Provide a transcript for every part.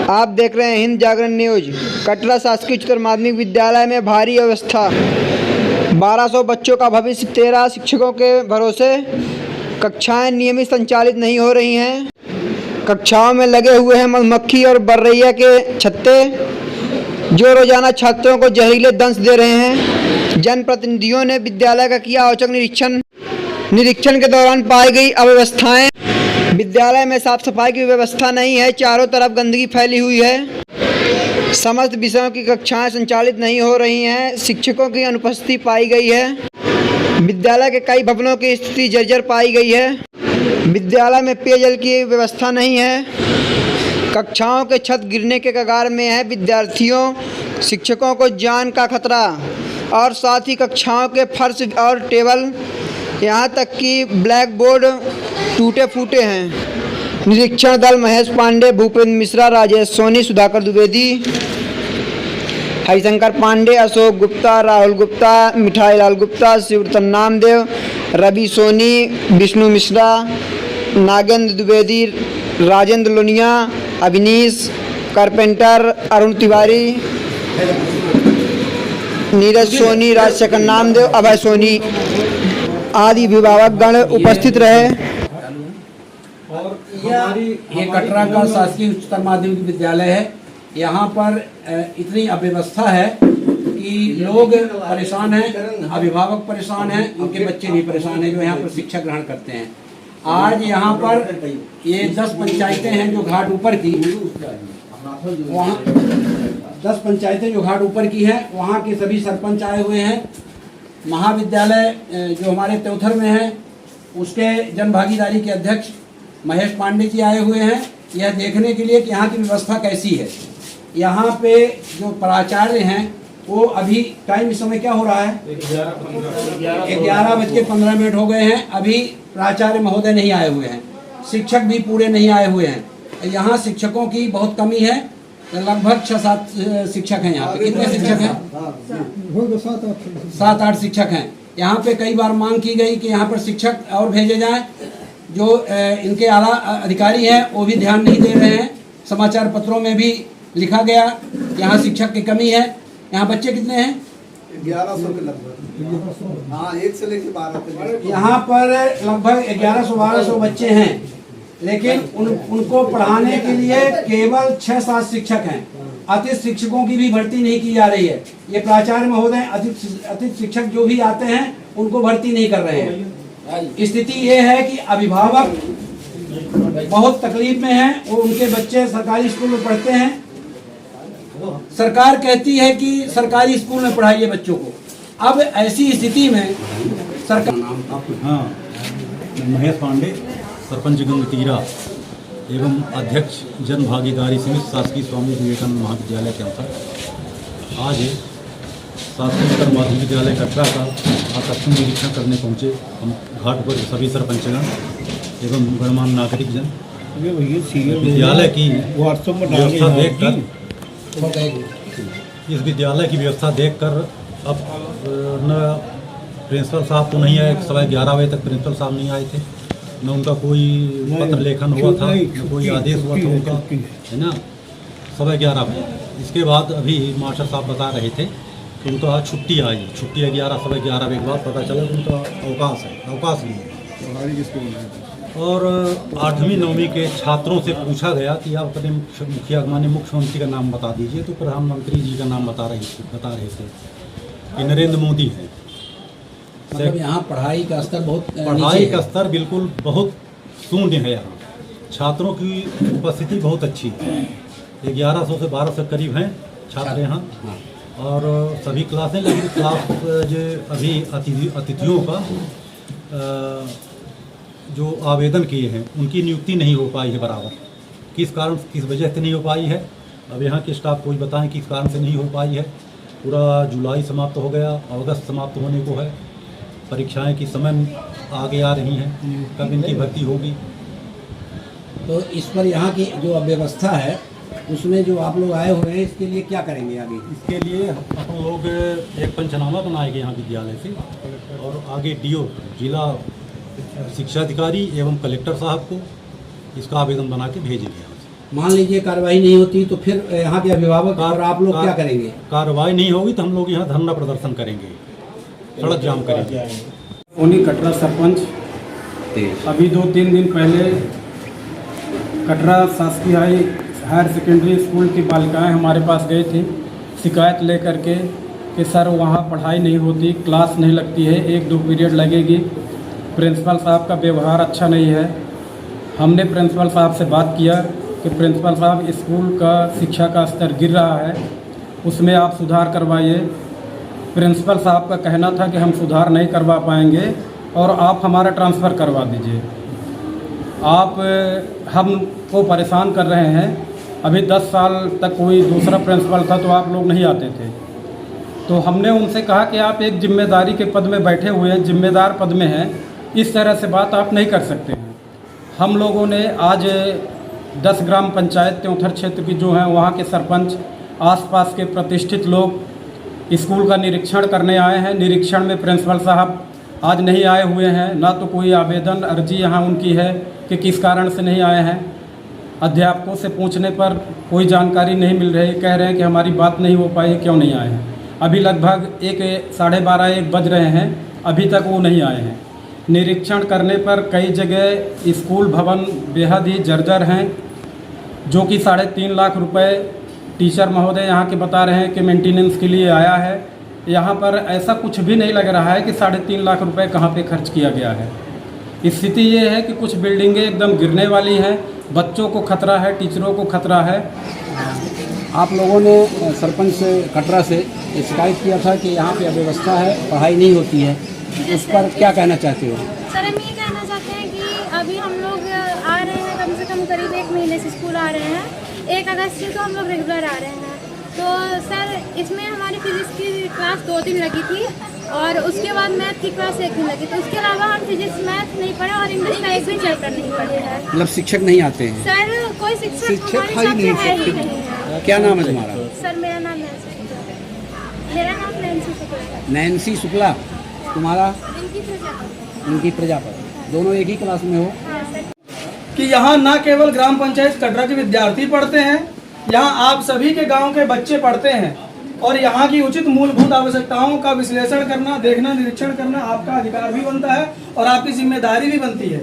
आप देख रहे हैं हिंद जागरण न्यूज। कटरा शासकीय उच्चतर माध्यमिक विद्यालय में भारी अव्यवस्था। 1200 बच्चों का भविष्य 13 शिक्षकों के भरोसे। कक्षाएं नियमित संचालित नहीं हो रही हैं। कक्षाओं में लगे हुए हैं मधुमक्खी और बर्रैया के छत्ते, जो रोजाना छात्रों को जहरीले दंश दे रहे हैं। जनप्रतिनिधियों ने विद्यालय का किया औचक निरीक्षण के दौरान पाई गई अव्यवस्थाएं। विद्यालय में साफ सफाई की व्यवस्था नहीं है, चारों तरफ गंदगी फैली हुई है। समस्त विषयों की कक्षाएं संचालित नहीं हो रही हैं। शिक्षकों की अनुपस्थिति पाई गई है। विद्यालय के कई भवनों की स्थिति जर्जर पाई गई है। विद्यालय में पेयजल की व्यवस्था नहीं है। कक्षाओं के छत गिरने के कगार में है। विद्यार्थियों शिक्षकों को जान का खतरा, और साथ ही कक्षाओं के फर्श और टेबल, यहाँ तक कि ब्लैक बोर्ड टूटे फूटे हैं। निरीक्षण दल महेश पांडे, भूपेंद्र मिश्रा, राजेश सोनी, सुधाकर द्विवेदी, हरिशंकर पांडे, अशोक गुप्ता, राहुल गुप्ता, मिठाई लाल गुप्ता, शिवरतन नामदेव, रवि सोनी, विष्णु मिश्रा, नागेंद्र द्विवेदी, राजेंद्र लोनिया, अभिनीश कारपेंटर, अरुण तिवारी, नीरज सोनी, राजशेखर नामदेव, अभय सोनी आदि अभिभावकगण उपस्थित रहे। और ये कटरा का शासकीय उच्चतर माध्यमिक विद्यालय है। यहाँ पर इतनी अव्यवस्था है कि लोग परेशान हैं, अभिभावक परेशान हैं, उनके बच्चे भी परेशान हैं जो यहाँ पर शिक्षा ग्रहण करते हैं। आज यहाँ पर ये 10 पंचायतें हैं जो घाट ऊपर की, वहाँ 10 पंचायतें जो घाट ऊपर की हैं, वहाँ के सभी सरपंच आए हुए हैं। महाविद्यालय जो हमारे त्योथर में है, उसके जन भागीदारी के अध्यक्ष महेश पांडे जी आए हुए हैं यह देखने के लिए कि यहाँ की व्यवस्था कैसी है। यहाँ पे जो प्राचार्य हैं वो अभी टाइम इस समय क्या हो रहा है, 11:15 हो गए हैं। अभी प्राचार्य महोदय नहीं आए हुए हैं, शिक्षक भी पूरे नहीं आए हुए हैं। यहाँ शिक्षकों की बहुत कमी है। लगभग 6-7 शिक्षक हैं यहाँ पे। कितने शिक्षक हैं? 7-8 शिक्षक हैं। यहाँ पे कई बार मांग की गई कि यहाँ पर शिक्षक और भेजे जाएं। जो इनके आला अधिकारी हैं वो भी ध्यान नहीं दे रहे हैं। समाचार पत्रों में भी लिखा गया यहाँ शिक्षक की कमी है। यहाँ बच्चे कितने हैं? 1100 के लगभग। हाँ, 1 से लेकर 12 तक। यहाँ पर लगभग 1100-1200 बच्चे हैं, लेकिन उनको पढ़ाने के लिए केवल 6-7 शिक्षक हैं। अतिथि शिक्षकों की भी भर्ती नहीं की जा रही है। ये प्राचार्य महोदय अतिथि शिक्षक जो भी आते हैं उनको भर्ती नहीं कर रहे हैं। स्थिति ये है कि अभिभावक बहुत तकलीफ में हैं। वो उनके बच्चे सरकारी स्कूल में पढ़ते हैं। सरकार कहती है कि सरकारी स्कूल में पढ़ाइए बच्चों को। अब ऐसी स्थिति में सरकार हाँ, महेश पांडे, सरपंच गंगतीरा एवं अध्यक्ष जन भागीदारी समिति शासकीय स्वामी विवेकानंद महाविद्यालय के अंतर आज शासकीय उच्चतर माध्यमिक विद्यालय कटरा का आकस्मिक निरीक्षण करने पहुँचे। हम घाट पर सभी सरपंचगण एवं गणमान्य नागरिक जन विद्यालय की व्यवस्था देखकर इस विद्यालय की व्यवस्था देखकर अब न प्रिंसिपल साहब तो नहीं आए, 11:15 बजे तक प्रिंसिपल साहब नहीं आए थे, न उनका कोई पत्र लेखन हुआ था, न कोई आदेश हुआ था उनका, है ना। 11:15 बजे इसके बाद अभी मास्टर साहब बता रहे थे कि उनका आज छुट्टी आई। छुट्टी 11:15 बजे के बाद पता चला कि उनका अवकाश लिए। और 8वीं 9वीं के छात्रों से पूछा गया कि आप अपने मुखिया माननीय मुख्यमंत्री का नाम बता दीजिए, तो प्रधानमंत्री जी का नाम बता रहे थे कि नरेंद्र मोदी हैं। मतलब यहाँ पढ़ाई का स्तर बिल्कुल बहुत शून्य है। यहाँ छात्रों की उपस्थिति बहुत अच्छी है। 1100 से 1200 करीब हैं छात्र यहाँ, और सभी क्लासें, लेकिन क्लास जो अभी अतिथियों का जो आवेदन किए हैं उनकी नियुक्ति नहीं हो पाई है बराबर। किस कारण, किस वजह से नहीं हो पाई है, अब यहाँ के स्टाफ कोई बताएं किस कारण से नहीं हो पाई है। पूरा जुलाई समाप्त हो गया, अगस्त समाप्त होने को है, परीक्षाएं की समय आगे आ रही हैं, कब इनकी भर्ती होगी। तो इस पर यहाँ की जो अव्यवस्था है उसमें जो आप लोग आए हुए हैं, इसके लिए क्या करेंगे आगे? इसके लिए अपन लोग एक पंचनामा बनाएंगे यहाँ विद्यालय से, और आगे DO जिला शिक्षा अधिकारी एवं कलेक्टर साहब को इसका आवेदन बना के भेजेंगे यहाँ से। मान लीजिए कार्रवाई नहीं होती तो फिर यहाँ के अभिभावक और आप लोग क्या करेंगे? कार्रवाई नहीं होगी तो हम लोग यहाँ धरना प्रदर्शन करेंगे, सड़क जाम करेंगे। उन्हीं कटरा सरपंच अभी 2-3 दिन पहले कटरा शासकीय हायर सेकेंडरी स्कूल की बालिकाएं हमारे पास गई थी शिकायत लेकर के कि सर वहाँ पढ़ाई नहीं होती, क्लास नहीं लगती है, 1-2 पीरियड लगेगी, प्रिंसिपल साहब का व्यवहार अच्छा नहीं है। हमने प्रिंसिपल साहब से बात किया कि प्रिंसिपल साहब स्कूल का शिक्षा का स्तर गिर रहा है, उसमें आप सुधार करवाइए। प्रिंसिपल साहब का कहना था कि हम सुधार नहीं करवा पाएंगे और आप हमारा ट्रांसफ़र करवा दीजिए। आप हमको परेशान कर रहे हैं। अभी 10 साल तक कोई दूसरा प्रिंसिपल था तो आप लोग नहीं आते थे। तो हमने उनसे कहा कि आप एक जिम्मेदारी के पद में बैठे हुए हैं, जिम्मेदार पद में हैं, इस तरह से बात आप नहीं कर सकते हैं। हम लोगों ने आज 10 ग्राम पंचायत त्योंथर क्षेत्र की जो हैं वहाँ के सरपंच, आसपास के प्रतिष्ठित लोग स्कूल का निरीक्षण करने आए हैं। निरीक्षण में प्रिंसिपल साहब आज नहीं आए हुए हैं, ना तो कोई आवेदन अर्जी यहाँ उनकी है कि किस कारण से नहीं आए हैं। अध्यापकों से पूछने पर कोई जानकारी नहीं मिल रही, कह रहे हैं कि हमारी बात नहीं हो पाई, क्यों नहीं आए हैं। अभी लगभग 1-12:30 1 बज रहे हैं, अभी तक वो नहीं आए हैं। निरीक्षण करने पर कई जगह स्कूल भवन बेहद ही जर्जर हैं, जो कि 3.5 लाख रुपए टीचर महोदय यहाँ के बता रहे हैं कि मेंटेनेंस के लिए आया है। यहाँ पर ऐसा कुछ भी नहीं लग रहा है कि 3.5 लाख रुपए कहाँ पे खर्च किया गया है। स्थिति ये है कि कुछ बिल्डिंगें एकदम गिरने वाली हैं, बच्चों को खतरा है, टीचरों को खतरा है। आप लोगों ने सरपंच से कटरा से शिकायत किया था कि यहाँ पे अव्यवस्था है, पढ़ाई नहीं होती है, उस पर क्या कहना चाहते हो? सर हम ये कहना चाहते हैं कि अभी हम लोग आ रहे हैं, कम से कम करीब 1 महीने से स्कूल आ रहे हैं। 1 अगस्त से तो हम लोग रेगुलर आ रहे हैं। तो सर इसमें हमारी फिजिक्स की क्लास 2 दिन लगी थी और उसके बाद मैथ की क्लास 1 दिन लगी थी। उसके अलावा हम फिजिक्स मैथ नहीं पढ़े और इंग्लिश का एक भी चैप्टर नहीं पढ़े हैं। मतलब शिक्षक नहीं आते हैं? सर कोई शिक्षक हमारे साथ है ही नहीं है। क्या नाम है तुम्हारा? सर मेरा नाम नैन्सी शुक्ला। नैन्सी शुक्ला। तुम्हारा? इनकी प्रजापति। दोनों एक ही क्लास में हो? हाँ सर। कि यहाँ न केवल ग्राम पंचायत कटरा के विद्यार्थी पढ़ते हैं, यहाँ आप सभी के गांव के बच्चे पढ़ते हैं और यहाँ की उचित मूलभूत आवश्यकताओं का विश्लेषण करना, देखना, निरीक्षण करना आपका अधिकार भी बनता है और आपकी जिम्मेदारी भी बनती है।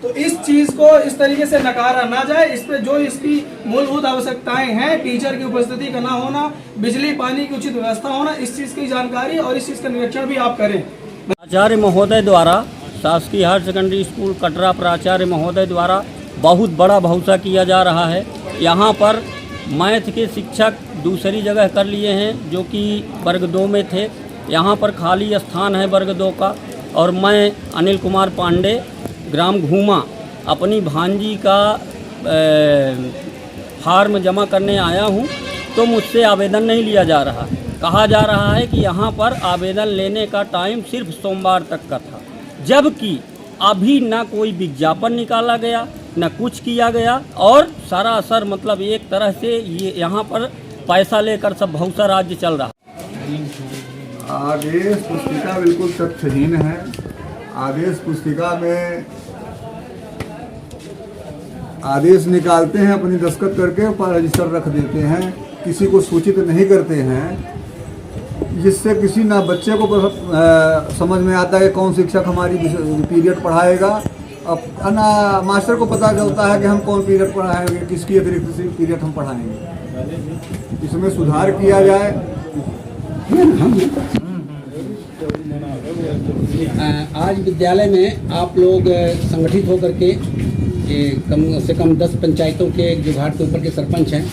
तो इस चीज़ को इस तरीके से नकारा ना जाए। इस पे जो इसकी मूलभूत आवश्यकताएं हैं, टीचर की उपस्थिति का ना होना, बिजली पानी की उचित व्यवस्था होना, इस चीज़ की जानकारी और इस चीज़ का निरीक्षण भी आप करें। प्राचार्य महोदय द्वारा, शासकीय हायर सेकेंडरी स्कूल कटरा प्राचार्य महोदय द्वारा बहुत बड़ा भरोसा किया जा रहा है। यहाँ पर मैथ के शिक्षक दूसरी जगह कर लिए हैं जो कि वर्ग 2 में थे। यहाँ पर खाली स्थान है वर्ग 2 का और मैं अनिल कुमार पांडे ग्राम घूमा अपनी भांजी का फार्म जमा करने आया हूँ, तो मुझसे आवेदन नहीं लिया जा रहा। कहा जा रहा है कि यहाँ पर आवेदन लेने का टाइम सिर्फ सोमवार तक का था, जबकि अभी ना कोई विज्ञापन निकाला गया, न कुछ किया गया और सरासर मतलब एक तरह से ये यहाँ पर पैसा लेकर सब भौसा राज्य चल रहा। आदेश पुस्तिका बिल्कुल तथ्यहीन है। आदेश पुस्तिका में आदेश निकालते हैं, अपनी दस्तखत करके पर रजिस्टर रख देते हैं, किसी को सूचित नहीं करते हैं, जिससे किसी ना बच्चे को समझ में आता है कौन शिक्षक हमारी पीरियड पढ़ाएगा। अब ना मास्टर को पता चलता है कि हम कौन पीरियड पढ़ाएंगे, किसकी अतिरिक्त पीरियड हम पढ़ाएंगे। इसमें सुधार किया जाए। आज विद्यालय में आप लोग संगठित होकर के कम से कम 10 पंचायतों के जो घाट के ऊपर के सरपंच हैं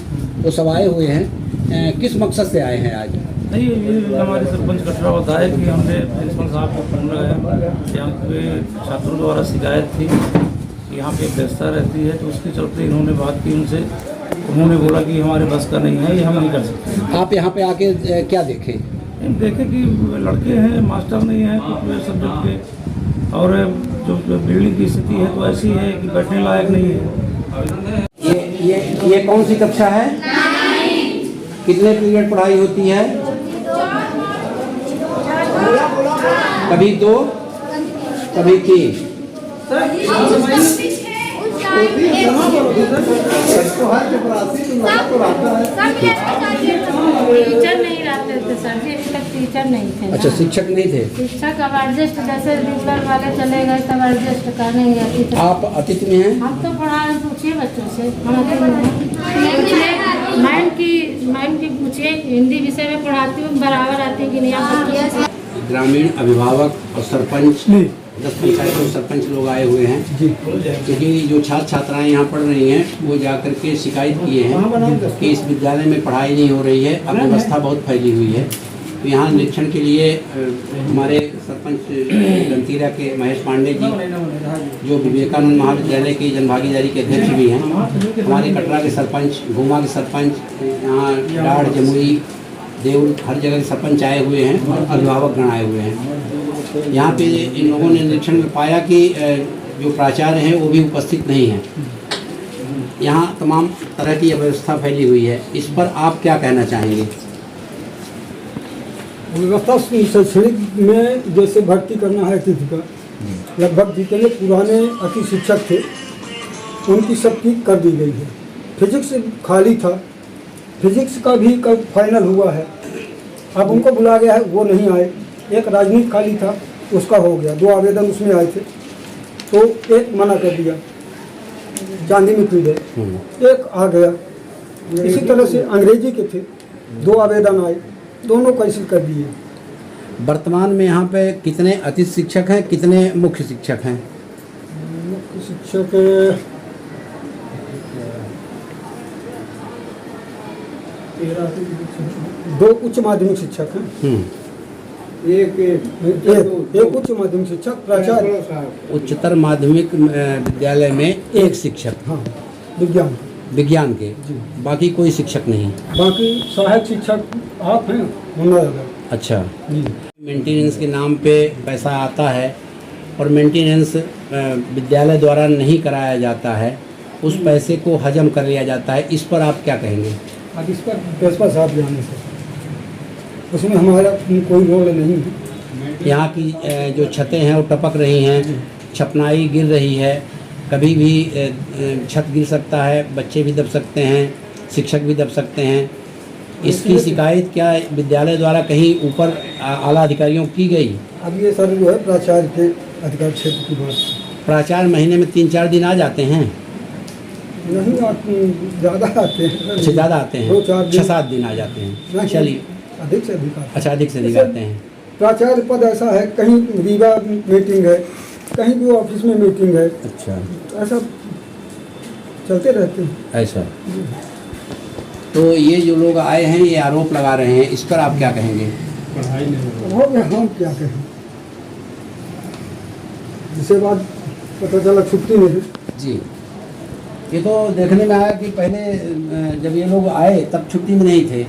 वो सब आए हुए हैं। किस मकसद से आए हैं आज? नहीं, ये हमारे सरपंच कटरा बताया कि हमने प्रिंसिपल साहब को फोन लगाया, यहाँ पे छात्रों द्वारा शिकायत थी कि यहाँ पे व्यवस्था रहती है, तो उसके चलते इन्होंने बात की उनसे। उन्होंने बोला कि हमारे बस का नहीं है, ये हम नहीं कर सकते। आप यहाँ पे आके क्या देखें? देखें कि लड़के हैं, मास्टर नहीं है कुछ सब्जेक्ट के, और जो बिल्डिंग की स्थिति है तो ऐसी है कि बैठने लायक नहीं है। ये कौन सी कक्षा है? कितने पीरियड पढ़ाई होती है? कभी 2 कभी 3। टीचर नहीं रहते थे सर जी, अभी तक टीचर नहीं थे। अच्छा, शिक्षक नहीं थे। शिक्षक अब एडजस्ट जैसे रेगुलर वाले चले गए तब एडजस्ट करने गए। आप अतिथि में हैं? हम तो पढ़ा पूछिए बच्चों से, हम अतिथि में पूछिए मैम की पूछिए, हिंदी विषय में पढ़ाती हूँ, बराबर आती है कि नहीं आप। ग्रामीण अभिभावक और सरपंच 10 पंचायतों सरपंच लोग आए हुए हैं क्योंकि जो छात्र छात्राएं यहाँ पढ़ रही हैं वो जाकर के शिकायत किए हैं कि इस विद्यालय में पढ़ाई नहीं हो रही है, अव्यवस्था बहुत फैली हुई है। तो यहाँ निरीक्षण के लिए हमारे सरपंच गंतीरा के महेश पांडे जी, जो विवेकानंद महाविद्यालय की जनभागीदारी के अध्यक्ष भी हैं, हमारे कटरा के सरपंच, घूमा के सरपंच, यहाँ डाढ़, जमुई, देउल, हर जगह के सरपंच आए हुए हैं और अभिभावक गण आए हुए हैं। यहाँ पे इन लोगों ने निरीक्षण में पाया कि जो प्राचार्य हैं वो भी उपस्थित नहीं हैं। यहाँ तमाम तरह की अव्यवस्था फैली हुई है, इस पर आप क्या कहना चाहेंगे? व्यवस्था शैक्षणिक में जैसे भर्ती करना है अतिथि का, लगभग जितने पुराने अतिथि शिक्षक थे उनकी सबकी कर दी गई है। फिजिक्स खाली था, फिजिक्स का भी कल फाइनल हुआ है, अब उनको बुला गया है, वो नहीं आए। एक राजनीति खाली था, उसका हो गया, 2 आवेदन उसमें आए थे तो एक मना कर दिया, चांदी में पीड़े, एक आ गया। इसी तरह से अंग्रेजी के थे, 2 आवेदन आए, दोनों कैंसिल कर दिए। वर्तमान में यहाँ पे कितने अतिथि शिक्षक हैं, कितने मुख्य शिक्षक हैं? मुख्य शिक्षक 2 उच्च माध्यमिक शिक्षक हैं, एक उच्च माध्यमिक शिक्षक, प्राचार्य। उच्चतर माध्यमिक विद्यालय में एक शिक्षक, हाँ, विज्ञान के, बाकी कोई शिक्षक नहीं। बाकी सहायक शिक्षक आप हैं, होना होगा। अच्छा, मेंटेनेंस के नाम पे पैसा आता है और मेंटेनेंस विद्यालय द्वारा नहीं कराया जाता है, उस पैसे को हजम कर लिया जाता है, इस पर आप क्या कहेंगे? अब इस पर प्रिंसिपल साहब जाने से उसमें हमारा कोई रोल नहीं है। यहाँ की जो छतें हैं वो टपक रही हैं, छपनाई गिर रही है, कभी भी छत गिर सकता है, बच्चे भी दब सकते हैं, शिक्षक भी दब सकते हैं। इसकी शिकायत क्या विद्यालय द्वारा कहीं ऊपर आला अधिकारियों की गई? अब ये सर जो है प्राचार्य के अधिकार क्षेत्र की बात। प्राचार्य महीने में 3-4 दिन आ जाते हैं? नहीं आते, ज़्यादा आते हैं। अच्छा, ज़्यादा आते हैं, 2-4 दिन, 6-7 दिन आ जाते हैं। चलिए, अधिक से अधिक आते हैं। अच्छा, अधिक से अधिक आते हैं। प्राचार्य पद ऐसा है, कहीं रीवा मीटिंग है, कहीं भी ऑफिस में मीटिंग है, अच्छा, ऐसा चलते रहते हैं। ऐसा। तो ये जो लोग आए हैं ये आरोप लगा रहे हैं, इस पर आप क्या कहेंगे? हो गया, हम क्या कहें। इसके बाद पता चला छुट्टी नहीं जी। ये तो देखने में आया कि पहले जब ये लोग आए तब छुट्टी में नहीं थे,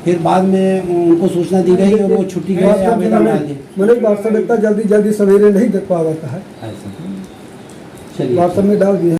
फिर बाद में उनको सूचना दी गई और वो छुट्टी के लिए आवेदन डाल दिए। मैंने वास्तव में जल्दी सवेरे नहीं देख पाता है, चलिए, वास्तव में डाल दिया।